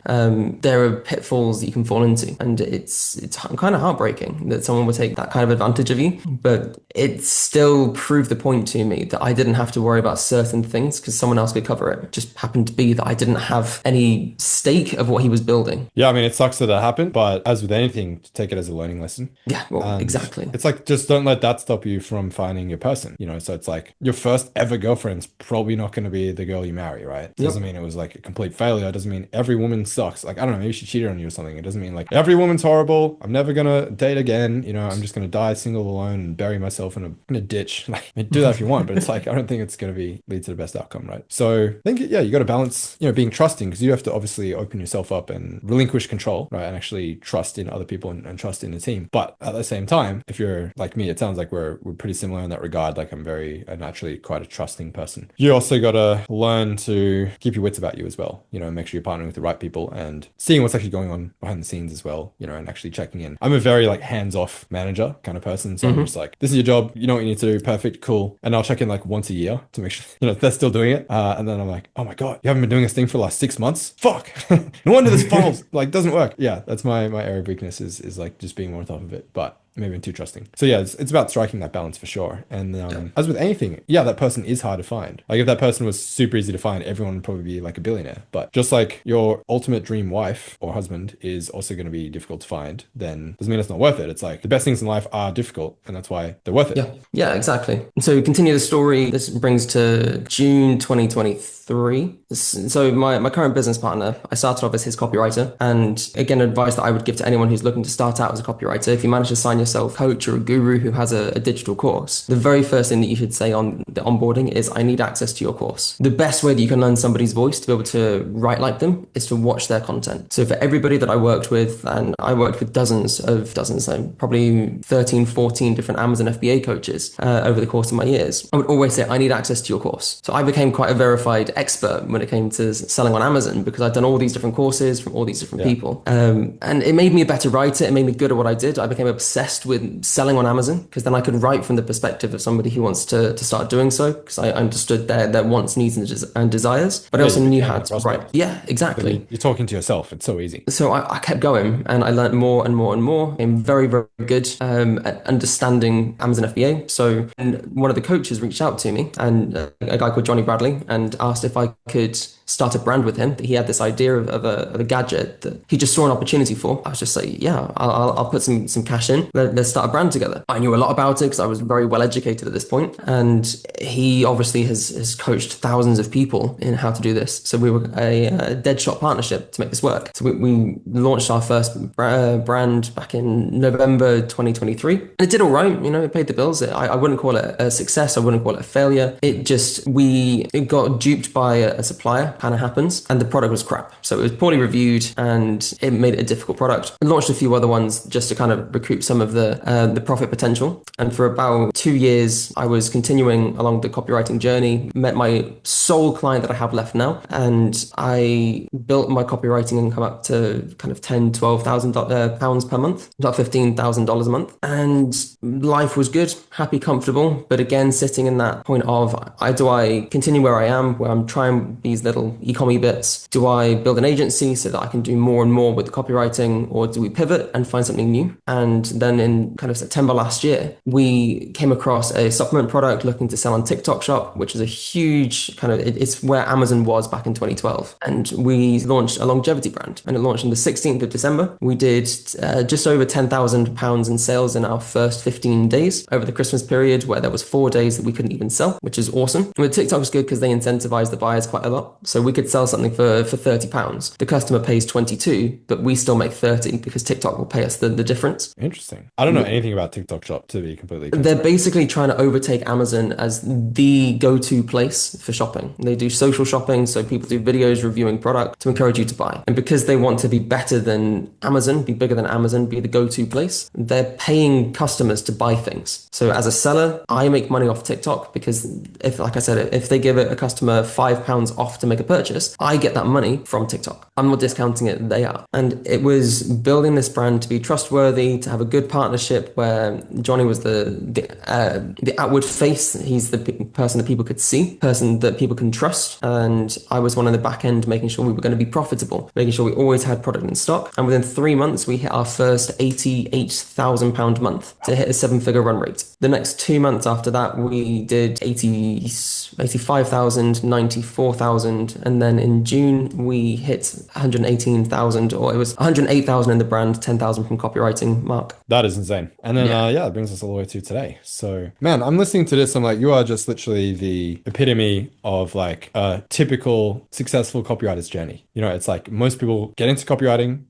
there are pitfalls that you can fall into. And it's kind of heartbreaking that someone would take that kind of advantage of you, but it still proved the point to me that I didn't have to worry about certain things because someone else could cover it. It just happened to be that I didn't have any stake of what he was building. Yeah, I mean, it sucks that happened, but as with anything, take it as a learning lesson. Yeah, well, exactly. It's just don't let that stop you from finding your person, so it's your first ever girlfriend's probably not going to be the girl you marry, right? It doesn't mean it was a complete failure. It doesn't mean every woman sucks. I don't know, maybe she cheated on you or something. It doesn't mean every woman's horrible. I'm never going gonna date again. You know, I'm just gonna die single alone and bury myself in a ditch. Like, do that if you want, but it's like, I don't think it's gonna lead to the best outcome, right? So I think, yeah, you got to balance, you know, being trusting, because you have to obviously open yourself up and relinquish control, right? And actually trust in other people and trust in the team. But at the same time, if you're like me, it sounds like we're pretty similar in that regard. Like, I'm naturally quite a trusting person. You also got to learn to keep your wits about you as well, you know, make sure you're partnering with the right people and seeing what's actually going on behind the scenes as well, you know, and actually checking in. I'm a very like hands-off manager kind of person. So I'm just like, this is your job. You know what you need to do. Perfect. Cool. And I'll check in like once a year to make sure, you know, they're still doing it. And then I'm like, oh my God, you haven't been doing this thing for the last 6 months? Fuck. No wonder this funnel like doesn't work. Yeah, that's my area of weakness is like just being more on top of it. But maybe I'm too trusting. So yeah, it's about striking that balance for sure. And as with anything, yeah, that person is hard to find. Like if that person was super easy to find, everyone would probably be like a billionaire. But just like your ultimate dream wife or husband is also going to be difficult to find, then doesn't mean it's not worth it. It's like the best things in life are difficult, and that's why they're worth it. Yeah, exactly. So continue the story. This brings to June 2023. So my current business partner, I started off as his copywriter. And again, advice that I would give to anyone who's looking to start out as a copywriter, if you manage to sign yourself a coach or a guru who has a digital course, the very first thing that you should say on the onboarding is, I need access to your course. The best way that you can learn somebody's voice to be able to write like them is to watch their content. So for everybody that I worked with, and I worked with dozens, so probably 13, 14 different Amazon FBA coaches over the course of my years, I would always say, I need access to your course. So I became quite a verified expert when it came to selling on Amazon, because I'd done all these different courses from all these different people. And it made me a better writer. It made me good at what I did. I became obsessed with selling on Amazon, because then I could write from the perspective of somebody who wants to start doing so, because I understood their wants, needs, and desires. But I also knew how to write. Yeah, exactly. You're talking to yourself. It's so easy. So I kept going, and I learned more and more and more. I'm very, very good at understanding Amazon FBA. So one of the coaches reached out to me, and a guy called Johnny Bradley, and asked if I could start a brand with him. That he had this idea of a gadget that he just saw an opportunity for. I was just like, yeah, I'll put some cash in. Let's start a brand together. I knew a lot about it because I was very well educated at this point, and he obviously has coached thousands of people in how to do this. So we were a dead shot partnership to make this work. So we launched our first brand back in November 2023, and it did all right. You know, it paid the bills. I wouldn't call it a success. I wouldn't call it a failure. It got duped by a supplier. Kind of happens, and the product was crap. So it was poorly reviewed, and it made it a difficult product. I launched a few other ones just to kind of recoup some of the profit potential. And for about 2 years, I was continuing along the copywriting journey, met my sole client that I have left now, and I built my copywriting income up to kind of £10,000-12,000 per month, about $15,000 a month. And life was good, happy, comfortable. But again, sitting in that point of, do I continue where I am, where I'm trying these little ecom bits? Do I build an agency so that I can do more and more with the copywriting, or do we pivot and find something new? And then in kind of September last year, we came across a supplement product looking to sell on TikTok Shop, which is a huge kind of, it's where Amazon was back in 2012. And we launched a longevity brand, and it launched on the 16th of December. We did just over £10,000 in sales in our first 15 days over the Christmas period, where there was 4 days that we couldn't even sell, which is awesome. And with TikTok was good because they incentivize the buyers quite a lot. So we could sell something for £30. The customer pays 22, but we still make 30 because TikTok will pay us the difference. Interesting. I don't know anything about TikTok Shop, to be completely transparent. They're basically trying to overtake Amazon as the go-to place for shopping. They do social shopping, so people do videos reviewing product to encourage you to buy. And because they want to be better than Amazon, be bigger than Amazon, be the go-to place, they're paying customers to buy things. So as a seller, I make money off TikTok because if they give a customer £5 off to make a purchase, I get that money from TikTok. I'm not discounting it, they are. And it was building this brand to be trustworthy, to have a good partnership where Johnny was the outward face. He's the person that people could see, person that people can trust. And I was one on the back end, making sure we were going to be profitable, making sure we always had product in stock. And within 3 months, we hit our first £88,000 month to hit a 7-figure run rate. The next 2 months after that, we did 85,000, 94,000, joined. And then in June, we hit 118,000, or it was 108,000 in the brand, 10,000 from copywriting mark. That is insane. And then, yeah, it brings us all the way to today. So, man, I'm listening to this. I'm like, you are just literally the epitome of like a typical successful copywriter's journey. You know, it's like most people get into copywriting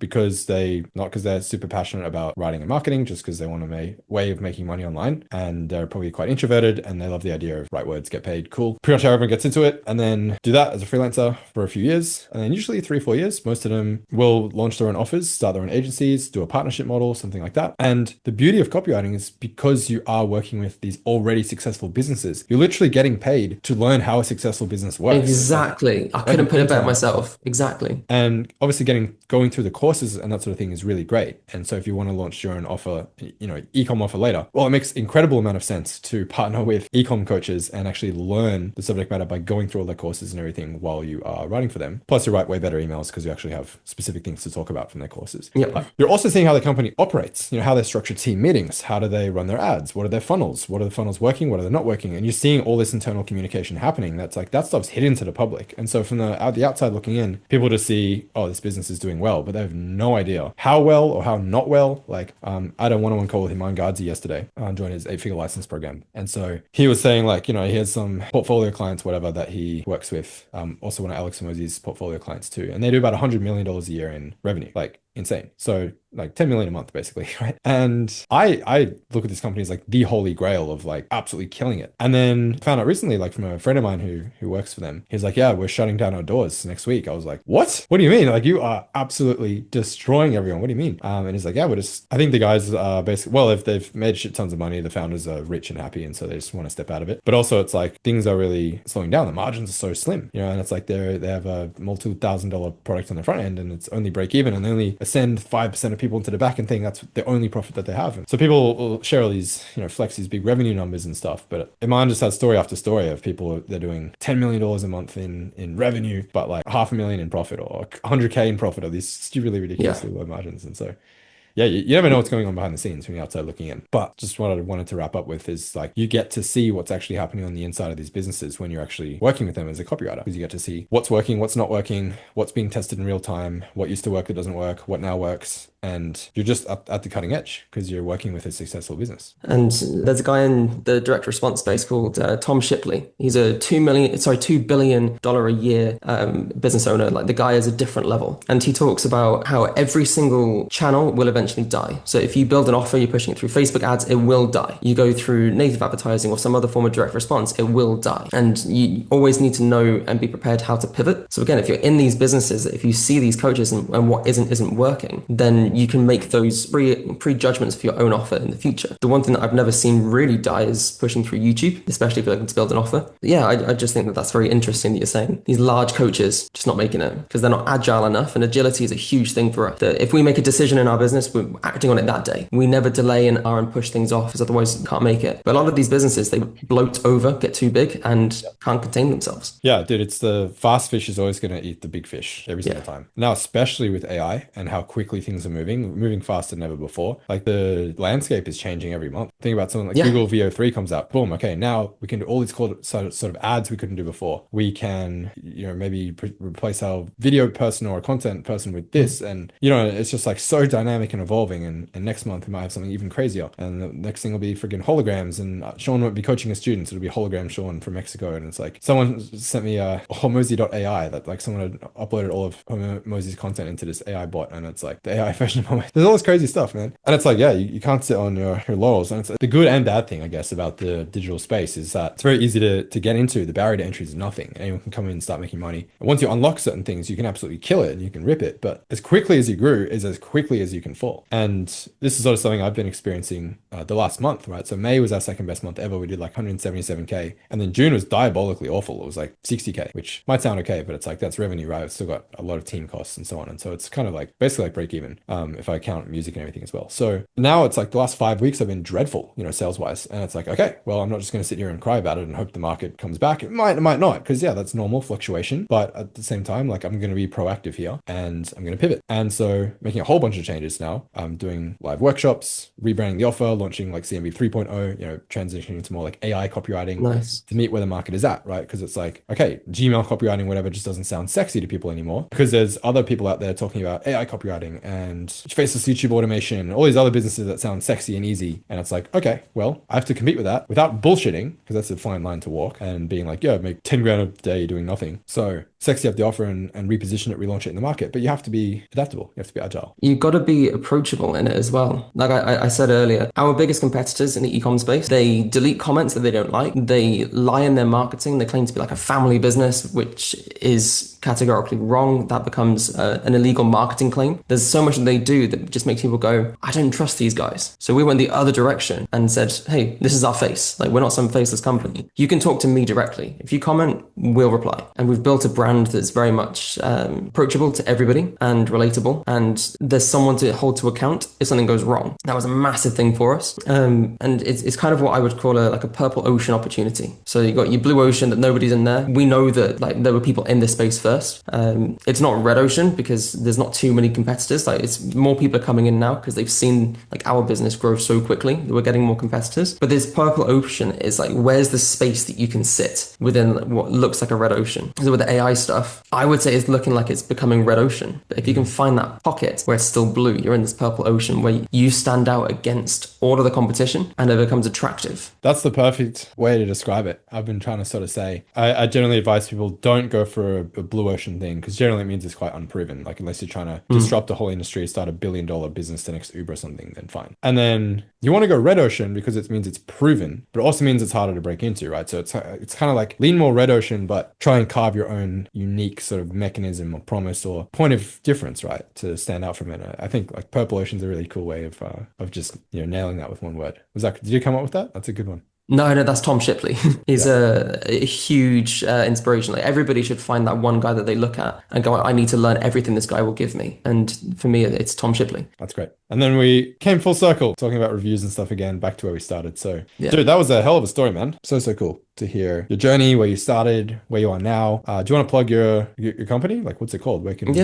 not because they're super passionate about writing and marketing, just because they want a way of making money online. And they're probably quite introverted and they love the idea of write words, get paid, cool. Pretty much everyone gets into it and then do that as a freelancer for a few years. And then usually 3-4 years, most of them will launch their own offers, start their own agencies, do a partnership model, something like that. And the beauty of copywriting is because you are working with these already successful businesses, you're literally getting paid to learn how a successful business works. Exactly. I couldn't put it better myself. Exactly. And obviously going through the courses and that sort of thing is really great. And so if you want to launch your own offer, you know, ecom offer later, well, it makes incredible amount of sense to partner with ecom coaches and actually learn the subject matter by going through all their courses and everything while you are writing for them. Plus you write way better emails because you actually have specific things to talk about from their courses. Yep. You're also seeing how the company operates, you know, how they structure team meetings, how do they run their ads, what are their funnels, what are the funnels working, what are they not working, and you're seeing all this internal communication happening. That's like, that stuff's hidden to the public. And so from the outside looking in, people just see, oh, this business is doing well, but they have no idea how well or how not well. Like I had a one-on-one call with Iman Gadzi yesterday, joined his 8-figure license program. And so he was saying like, you know, he has some portfolio clients, whatever, that he works with, also one of Alex Mosey's portfolio clients too. And they do about $100 million a year in revenue, like insane. So like 10 million a month basically, right? And I look at this company as like the holy grail of like absolutely killing it. And then found out recently, like from a friend of mine who works for them, he's like, yeah, we're shutting down our doors next week. I was like, what do you mean? Like you are absolutely destroying everyone. What do you mean? And he's like, yeah, I think the guys are basically, well, if they've made shit tons of money, the founders are rich and happy. And so they just want to step out of it. But also it's like things are really slowing down. The margins are so slim, you know, and it's like they have a multiple $1,000 product on the front end and it's only break even and they only send 5% of people into the back end thing. That's the only profit that they have. And so people will share all these, you know, flex these big revenue numbers and stuff. But Iman just has story after story of people, they're doing $10 million a month in revenue, but like $500,000 in profit or $100K in profit, or these stupidly ridiculously low margins. And so yeah, you never know what's going on behind the scenes from the outside looking in. But just what I wanted to wrap up with is like, you get to see what's actually happening on the inside of these businesses when you're actually working with them as a copywriter, because you get to see what's working, what's not working, what's being tested in real time, what used to work that doesn't work, what now works. And you're just at the cutting edge because you're working with a successful business. And there's a guy in the direct response space called Tom Shipley. He's a $2 billion a year business owner. Like the guy is a different level. And he talks about how every single channel will eventually die. So if you build an offer, you're pushing it through Facebook ads, it will die. You go through native advertising or some other form of direct response, it will die. And you always need to know and be prepared how to pivot. So again, if you're in these businesses, if you see these coaches and what isn't working, then you can make those prejudgments for your own offer in the future. The one thing that I've never seen really die is pushing through YouTube, especially if you're looking to build an offer. But yeah, I just think that that's very interesting that you're saying these large coaches just not making it because they're not agile enough, and agility is a huge thing for us. That if we make a decision in our business, we're acting on it that day. We never delay and push things off because otherwise you can't make it. But a lot of these businesses, they bloat over, get too big and can't contain themselves. Yeah, dude, it's the fast fish is always going to eat the big fish every single time. Now, especially with AI and how quickly things are moving faster than ever before. Like the landscape is changing every month. Think about something like Google VO3 comes out. Boom. Okay, now we can do all these sort of ads we couldn't do before. We can, you know, maybe replace our video person or a content person with this. And, you know, it's just like so dynamic and evolving. And next month we might have something even crazier. And the next thing will be friggin' holograms. And Sean won't be coaching his students. It'll be hologram Sean from Mexico. And it's like someone sent me Hormozy.ai that like someone had uploaded all of Hormozy's content into this AI bot. And it's like the AI version of there's all this crazy stuff, man. And it's like, yeah, you can't sit on your laurels. And it's the good and bad thing, I guess, about the digital space is that it's very easy to get into. The barrier to entry is nothing. Anyone can come in and start making money. And once you unlock certain things, you can absolutely kill it and you can rip it. But as quickly as you grew is as quickly as you can fall. And this is sort of something I've been experiencing the last month, right? So May was our second best month ever. We did like 177K. And then June was diabolically awful. It was like 60K, which might sound okay, but it's like that's revenue, right? It's still got a lot of team costs and so on. And so it's kind of like basically like break even. if I count music and everything as well. So now it's like the last 5 weeks have been dreadful, sales wise. And it's like, okay, well, I'm not just going to sit here and cry about it and hope the market comes back. It might not, because yeah, that's normal fluctuation. But at the same time, like I'm going to be proactive here and I'm going to pivot. And so making a whole bunch of changes now. I'm doing live workshops, rebranding the offer, launching like CMV 3.0, transitioning into more like AI copywriting. Nice. To meet where the market is at, right? Because it's like, okay, Gmail copywriting, whatever, just doesn't sound sexy to people anymore because there's other people out there talking about AI copywriting and faceless YouTube automation and all these other businesses that sound sexy and easy. And it's like, okay, well, I have to compete with that without bullshitting, because that's a fine line to walk, and being like, yeah, make 10 grand a day doing nothing. So sexy up the offer and reposition it, relaunch it in the market. But you have to be adaptable. You have to be agile. You've got to be approachable in it as well. Like I said earlier, our biggest competitors in the ecom space, they delete comments that they don't like. They lie in their marketing. They claim to be like a family business, which is categorically wrong. That becomes an illegal marketing claim. There's so much that they do that just makes people go, I don't trust these guys. So we went the other direction and said, hey, this is our face. Like, we're not some faceless company. You can talk to me directly. If you comment, we'll reply. And we've built a brand that's very much approachable to everybody and relatable. And there's someone to hold to account if something goes wrong. That was a massive thing for us. And it's kind of what I would call a purple ocean opportunity. So you got your blue ocean that nobody's in there. We know that like there were people in this space first. It's not red ocean because there's not too many competitors. Like, it's more people are coming in now because they've seen like our business grow so quickly that we're getting more competitors. But this purple ocean is like, where's the space that you can sit within what looks like a red ocean? So with the AI stuff, I would say it's looking like it's becoming red ocean. But if you can find that pocket where it's still blue, you're in this purple ocean where you stand out against all of the competition and it becomes attractive. That's the perfect way to describe it. I've been trying to sort of say, I generally advise people don't go for a blue ocean thing, because generally it means it's quite unproven. Like, unless you're trying to disrupt the whole industry, start $1 billion business the next Uber or something, then fine. And then you want to go red ocean because it means it's proven, but it also means it's harder to break into, right? So it's kind of like lean more red ocean, but try and carve your own unique sort of mechanism or promise or point of difference, right, to stand out from it. I think like purple ocean is a really cool way of just nailing that with one word. Did you come up with that? That's a good one. No, that's Tom Shipley. He's a huge inspiration. Like, everybody should find that one guy that they look at and go, I need to learn everything this guy will give me. And for me, it's Tom Shipley. That's great. And then we came full circle talking about reviews and stuff again, back to where we started. So, yeah. Dude, that was a hell of a story, man. So cool to hear your journey, where you started, where you are now. Do you want to plug your company? Like, what's it called? Where can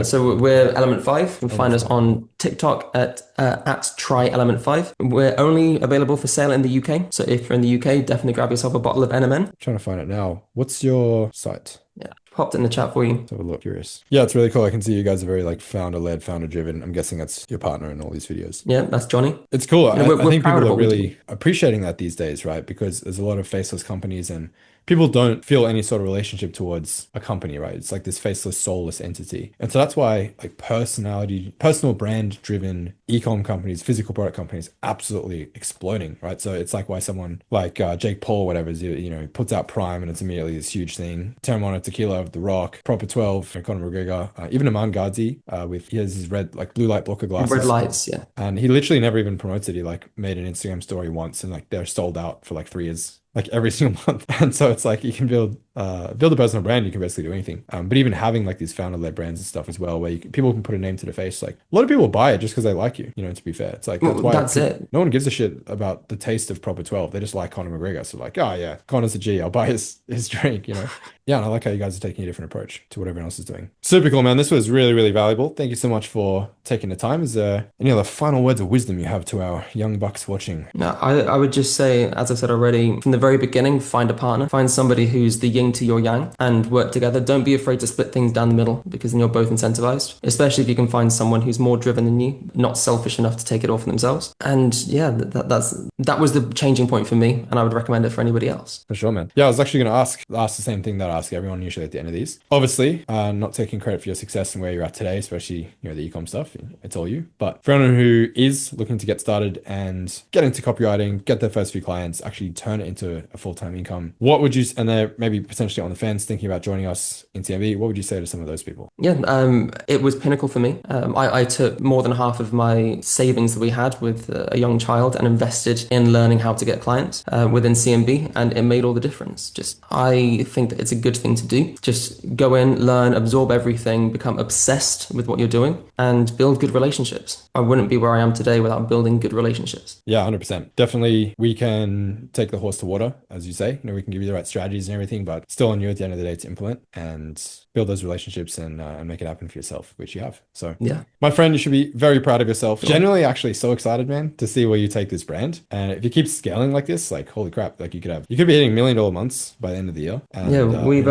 so we're Element 5. You can find us on TikTok at try Element 5. We're only available for sale in the UK. So if you're in the UK, definitely grab yourself a bottle of NMN. I'm trying to find it now. What's your site? Yeah, popped in the chat for you. Let's have a look. Curious. Yeah, it's really cool. I can see you guys are very like founder-led, founder-driven. I'm guessing that's your partner in all these videos. Yeah, that's Johnny. It's cool. I think people are really appreciating that these days, right? Because there's a lot of faceless companies and people don't feel any sort of relationship towards a company, right? It's like this faceless, soulless entity. And so that's why like personal brand driven ecom companies, physical product companies, absolutely exploding, right? So it's like why someone like Jake Paul, whatever, he puts out Prime and it's immediately this huge thing. Terramana Tequila, The Rock, Proper 12, Conor McGregor, even Aman Ghazi he has his blue light blocker glasses. Red lights, yeah. And he literally never even promotes it. He like made an Instagram story once and like they're sold out for like 3 years. Like every single month. And so it's like you can build a personal brand, you can basically do anything. But even having like these founder-led brands and stuff as well, where people can put a name to the face. Like a lot of people buy it just because they like you, to be fair. It's like, that's it. No one gives a shit about the taste of Proper 12. They just like Conor McGregor. So like, oh yeah, Conor's a G, I'll buy his drink, Yeah, and I like how you guys are taking a different approach to what everyone else is doing. Super cool, man. This was really, really valuable. Thank you so much for taking the time. Is there any other final words of wisdom you have to our young bucks watching? No, I would just say, as I said already, from the very beginning, find a partner, find somebody who's the yin to your yang and work together. Don't be afraid to split things down the middle, because then you're both incentivized, especially if you can find someone who's more driven than you, not selfish enough to take it all for themselves. And yeah, that was the changing point for me, and I would recommend it for anybody else. For sure, man. Yeah, I was actually going to ask the same thing that I ask everyone usually at the end of these. Obviously, not taking credit for your success and where you're at today, especially the ecom stuff. It's all you. But for anyone who is looking to get started and get into copywriting, get their first few clients, actually turn it into a full-time income, what would you, and they're maybe potentially on the fence thinking about joining us in CMB, what would you say to some of those people? Yeah, it was pinnacle for me. I took more than half of my savings that we had with a young child and invested in learning how to get clients within CMB, and it made all the difference. Just, I think that it's a good thing to do. Just go in, learn, absorb everything, become obsessed with what you're doing, and build good relationships. I wouldn't be where I am today without building good relationships. Yeah, 100%. Definitely, we can take the horse to water, as you say. We can give you the right strategies and everything, but still on you at the end of the day to implement and build those relationships and make it happen for yourself, which you have. So yeah, my friend, you should be very proud of yourself. Genuinely, actually so excited, man, to see where you take this brand. And if you keep scaling like this, like, holy crap, like you could be hitting $1 million months by the end of the year. And, yeah, we've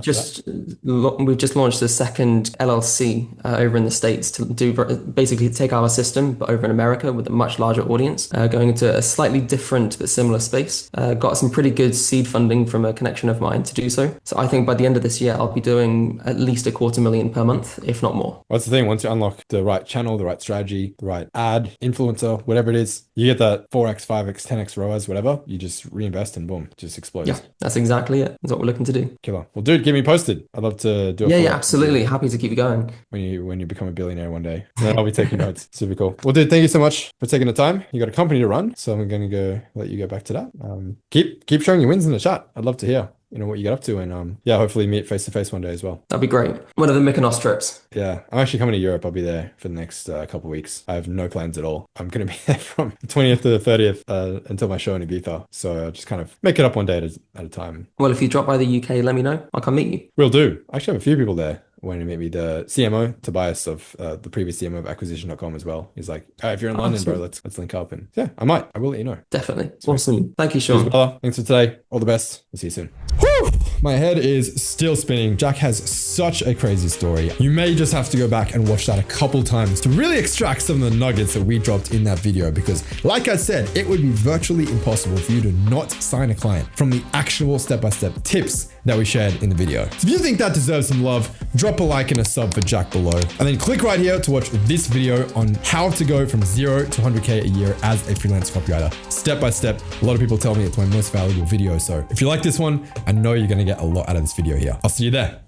just launched the second LLC over in the States to do basically take our system, but over in America with a much larger audience, going into a slightly different but similar space. Got some pretty good seed funding from a connection of mine to do so. So I think by the end of this year, I'll be doing at least $250,000 per month, if not more. What's the thing? Once you unlock the right channel, the right strategy, the right ad, influencer, whatever it is, you get that 4x, 5x, 10x ROAS, whatever, you just reinvest and boom, it just explodes. Yeah, that's exactly it. That's what we're looking to do. Killer. Well, dude, keep me posted. I'd love to do it. Yeah, absolutely. Happy to keep you going. When you become a billionaire one day. And then I'll be taking notes. Super cool. Well, dude, thank you so much for taking the time. You got a company to run, so I'm going to go let you go back to that. Keep showing your wins in the chat. I'd love to hear what you get up to, and hopefully meet face to face one day as well. That'd be great. One of the Mykonos trips. Yeah, I'm actually coming to Europe. I'll be there for the next couple of weeks. I have no plans at all. I'm going to be there from the 20th to the 30th until my show in Ibiza. So I'll just kind of make it up one day at a time. Well, if you drop by the UK, let me know. I'll come meet you. Will do. I actually have a few people there. When he met me, the CMO, Tobias of the previous CMO of acquisition.com as well. He's like, if you're in London, bro, let's link up. And yeah, I will let you know. Definitely. Awesome. Thank you, Sean. Thanks for today. All the best. We'll see you soon. Whew! My head is still spinning. Jack has such a crazy story. You may just have to go back and watch that a couple times to really extract some of the nuggets that we dropped in that video, because like I said, it would be virtually impossible for you to not sign a client from the actionable step-by-step tips that we shared in the video. So if you think that deserves some love, drop a like and a sub for Jack below, and then click right here to watch this video on how to go from 0 to 100K a year as a freelance copywriter, step by step. A lot of people tell me it's my most valuable video. So if you like this one, I know you're going to get a lot out of this video here. I'll see you there.